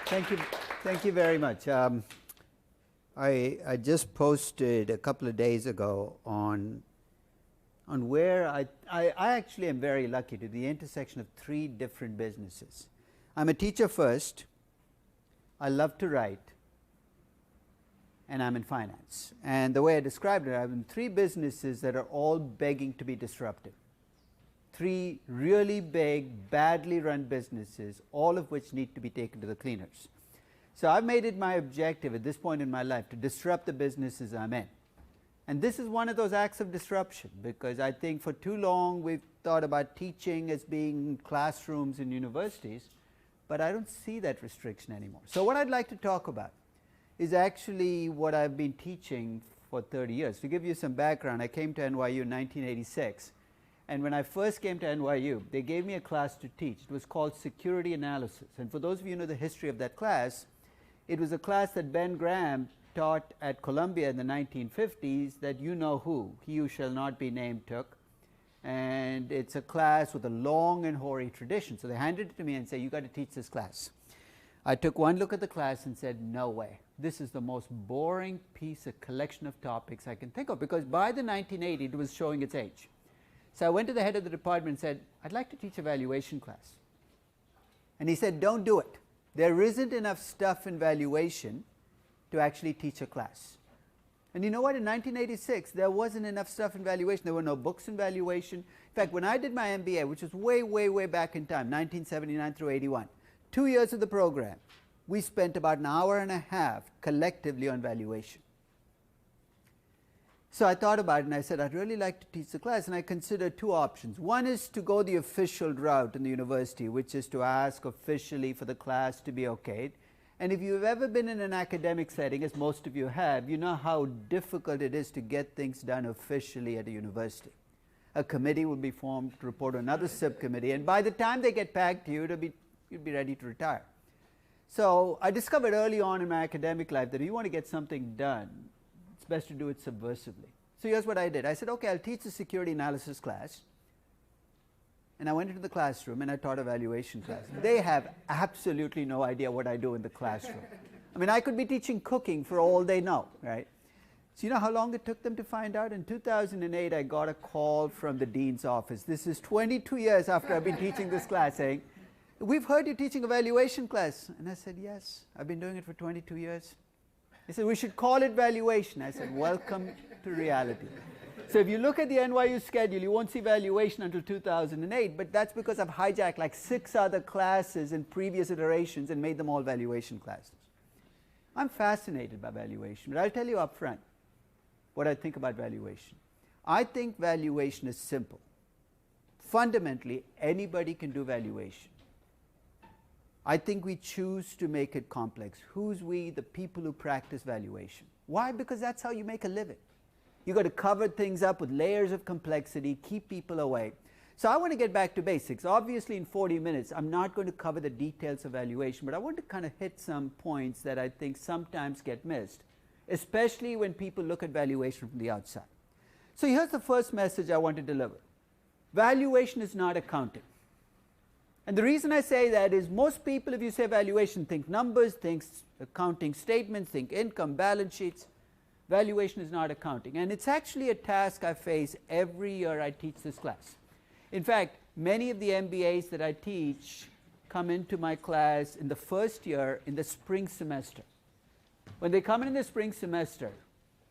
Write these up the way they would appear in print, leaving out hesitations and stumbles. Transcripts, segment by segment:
Thank you. Thank you very much. I just posted a couple of days ago on where I actually am very lucky to the intersection of three different businesses. I'm a teacher first, I love to write, and I'm in finance. And the way I described it, I'm in three businesses that are all begging to be disruptive. Three really big, badly run businesses, all of which need to be taken to the cleaners. So I've made it my objective at this point in my life to disrupt the businesses I'm in. And this is one of those acts of disruption, because I think for too long we've thought about teaching as being classrooms in universities, but I don't see that restriction anymore. So what I'd like to talk about is actually what I've been teaching for 30 years. To give you some background, I came to NYU in 1986. And when I first came to NYU, they gave me a class to teach. It was called Security Analysis. And for those of you who know the history of that class, it was a class that Ben Graham taught at Columbia in the 1950s that you know who, he who shall not be named, took. And it's a class with a long and hoary tradition. So they handed it to me and said, you got to teach this class. I took one look at the class and said, no way. This is the most boring piece, a collection of topics I can think of, because by the 1980s it was showing its age. So I went to the head of the department and said, I'd like to teach a valuation class. And he said, don't do it. There isn't enough stuff in valuation to actually teach a class. And you know what? In 1986, there wasn't enough stuff in valuation. There were no books in valuation. In fact, when I did my MBA, which was way, way, way back in time, 1979 through 81, 2 years of the program, we spent about an hour and a half collectively on valuation. So I thought about it and I said, I'd really like to teach the class, and I considered two options. One is to go the official route in the university, which is to ask officially for the class to be okayed. And if you've ever been in an academic setting, as most of you have, you know how difficult it is to get things done officially at a university. A committee will be formed to report to another subcommittee, and by the time they get back to you, you'd be ready to retire. So I discovered early on in my academic life that if you want to get something done, it's best to do it subversively. So here's what I did. I said, okay, I'll teach a security analysis class. And I went into the classroom and I taught a valuation class. They have absolutely no idea what I do in the classroom. I mean, I could be teaching cooking for all they know, right? So you know how long it took them to find out? In 2008, I got a call from the dean's office. This is 22 years after I've been teaching this class, saying, we've heard you're teaching a valuation class. And I said, yes, I've been doing it for 22 years. They said, we should call it valuation. I said, welcome to reality. So if you look at the NYU schedule, you won't see valuation until 2008, but that's because I've hijacked like 6 other classes in previous iterations and made them all valuation classes. I'm fascinated by valuation, but I'll tell you up front what I think about valuation. I think valuation is simple. Fundamentally, anybody can do valuation. I think we choose to make it complex. Who's we? The people who practice valuation. Why? Because that's how you make a living. You've got to cover things up with layers of complexity, keep people away. So I want to get back to basics. Obviously, in 40 minutes, I'm not going to cover the details of valuation, but I want to kind of hit some points that I think sometimes get missed, especially when people look at valuation from the outside. So here's the first message I want to deliver. Valuation is not accounting. And the reason I say that is most people, if you say valuation, think numbers, think accounting statements, think income, balance sheets. Valuation is not accounting. And it's actually a task I face every year I teach this class. In fact, many of the MBAs that I teach come into my class in the first year in the spring semester. When they come in the spring semester,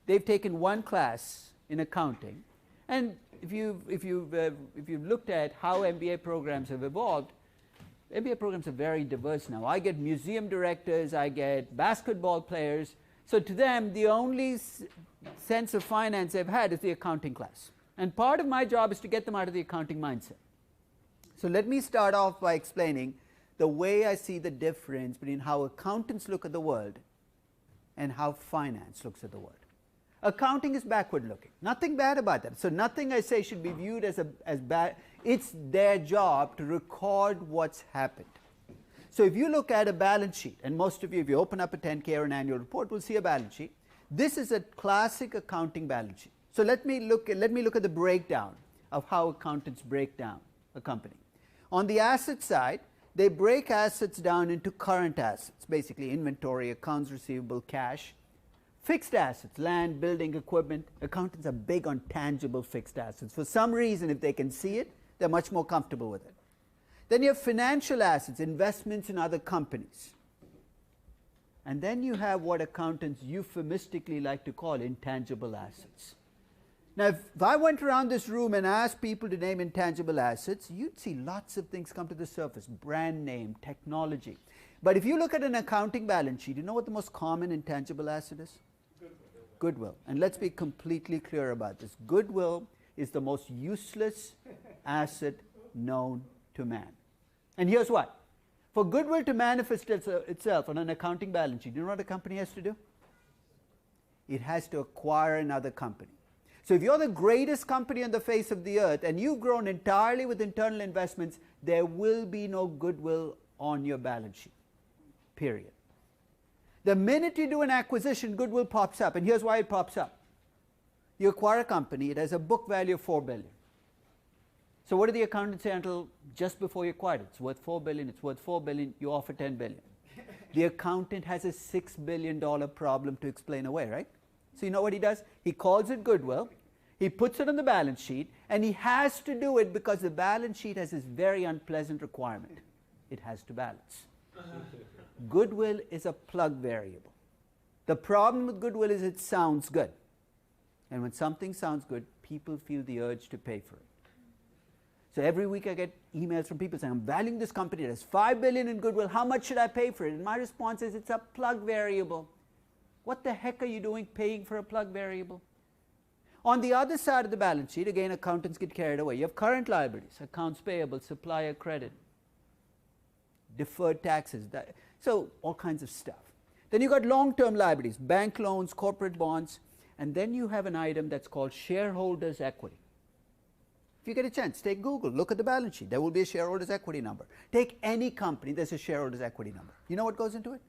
they've taken one class in accounting. And if you've looked at how MBA programs have evolved, MBA programs are very diverse now. I get museum directors, I get basketball players. So to them, the only sense of finance they've had is the accounting class. And part of my job is to get them out of the accounting mindset. So let me start off by explaining the way I see the difference between how accountants look at the world and how finance looks at the world. Accounting is backward looking. Nothing bad about that. So nothing I say should be viewed as bad. It's their job to record what's happened. So if you look at a balance sheet, and most of you, if you open up a 10K or an annual report, will see a balance sheet. This is a classic accounting balance sheet. So let me look at the breakdown of how accountants break down a company. On the asset side, they break assets down into current assets, basically inventory, accounts receivable, cash. Fixed assets, land, building, equipment. Accountants are big on tangible fixed assets. For some reason, if they can see it, they're much more comfortable with it. Then you have financial assets, investments in other companies. And then you have what accountants euphemistically like to call intangible assets. Now, if I went around this room and asked people to name intangible assets, you'd see lots of things come to the surface, brand name, technology. But if you look at an accounting balance sheet, you know what the most common intangible asset is? Goodwill. And let's be completely clear about this. Goodwill is the most useless asset known to man. And here's what. For goodwill to manifest itself on an accounting balance sheet, you know what a company has to do? It has to acquire another company. So if you're the greatest company on the face of the earth and you've grown entirely with internal investments, there will be no goodwill on your balance sheet. Period. The minute you do an acquisition, goodwill pops up. And here's why it pops up. You acquire a company, it has a book value of $4 billion. So what did the accountants say until just before you acquired it? It's worth $4 billion, it's worth $4 billion, you offer $10 billion. The accountant has a $6 billion problem to explain away, right? So you know what he does? He calls it goodwill, he puts it on the balance sheet, and he has to do it because the balance sheet has this very unpleasant requirement. It has to balance. Goodwill is a plug variable. The problem with goodwill is it sounds good. And when something sounds good, people feel the urge to pay for it. So every week I get emails from people saying, I'm valuing this company, it has $5 billion in goodwill, how much should I pay for it? And my response is, it's a plug variable. What the heck are you doing paying for a plug variable? On the other side of the balance sheet, again, accountants get carried away. You have current liabilities, accounts payable, supplier credit, deferred taxes, so all kinds of stuff. Then you've got long-term liabilities, bank loans, corporate bonds, and then you have an item that's called shareholders' equity. If you get a chance, take Google, look at the balance sheet. There will be a shareholders' equity number. Take any company, there's a shareholders' equity number. You know what goes into it?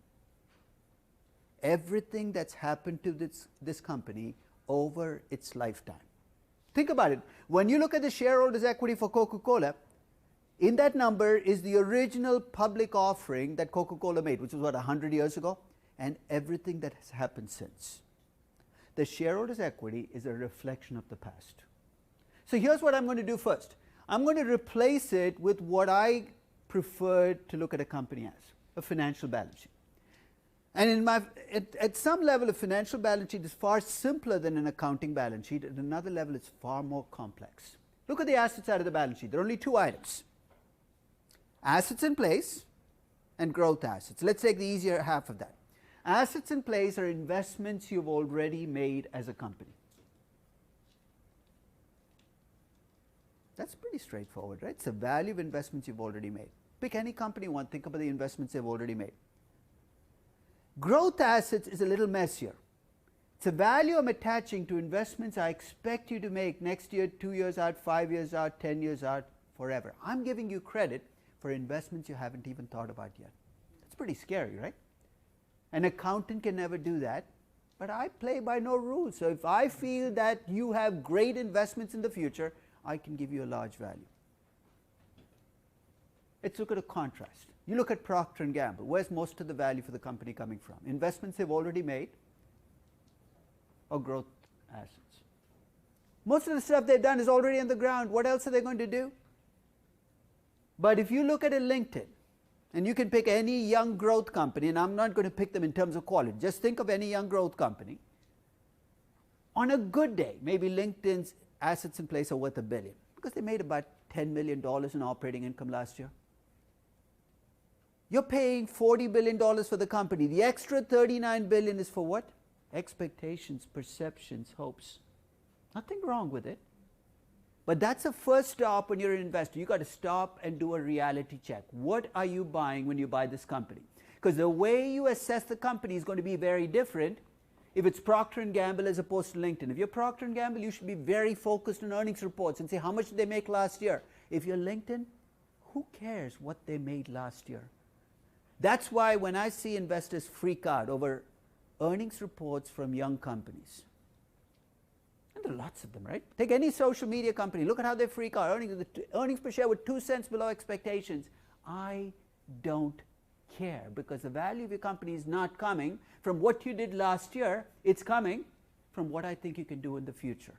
Everything that's happened to this company over its lifetime. Think about it. When you look at the shareholders' equity for Coca-Cola, in that number is the original public offering that Coca-Cola made, which was what, 100 years ago? And everything that has happened since. The shareholders' equity is a reflection of the past. So here's what I'm going to do first. I'm going to replace it with what I prefer to look at a company as, a financial balance sheet. And at some level, a financial balance sheet is far simpler than an accounting balance sheet. At another level, it's far more complex. Look at the asset side of the balance sheet. There are only two items. Assets in place and growth assets. Let's take the easier half of that. Assets in place are investments you've already made as a company. That's pretty straightforward, right? It's the value of investments you've already made. Pick any company you want, think about the investments they've already made. Growth assets is a little messier. It's a value I'm attaching to investments I expect you to make next year, 2 years out, 5 years out, 10 years out, forever. I'm giving you credit for investments you haven't even thought about yet. It's pretty scary, right? An accountant can never do that, but I play by no rules. So if I feel that you have great investments in the future, I can give you a large value. Let's look at a contrast. You look at Procter & Gamble. Where's most of the value for the company coming from? Investments they've already made or growth assets? Most of the stuff they've done is already on the ground. What else are they going to do? But if you look at a LinkedIn, and you can pick any young growth company, and I'm not going to pick them in terms of quality. Just think of any young growth company. On a good day, maybe LinkedIn's assets in place are worth $1 billion because they made about $10 million in operating income last year. You're paying $40 billion for the company. The extra $39 billion is for what? Expectations, perceptions, hopes. Nothing wrong with it. But that's a first stop when you're an investor. You've got to stop and do a reality check. What are you buying when you buy this company? Because the way you assess the company is going to be very different if it's Procter & Gamble as opposed to LinkedIn. If you're Procter & Gamble, you should be very focused on earnings reports and say, how much did they make last year? If you're LinkedIn, who cares what they made last year? That's why when I see investors freak out over earnings reports from young companies, and there are lots of them, right? Take any social media company. Look at how they freak out. Earnings per share were 2 cents below expectations. I don't care, because the value of your company is not coming from what you did last year, it's coming from what I think you can do in the future.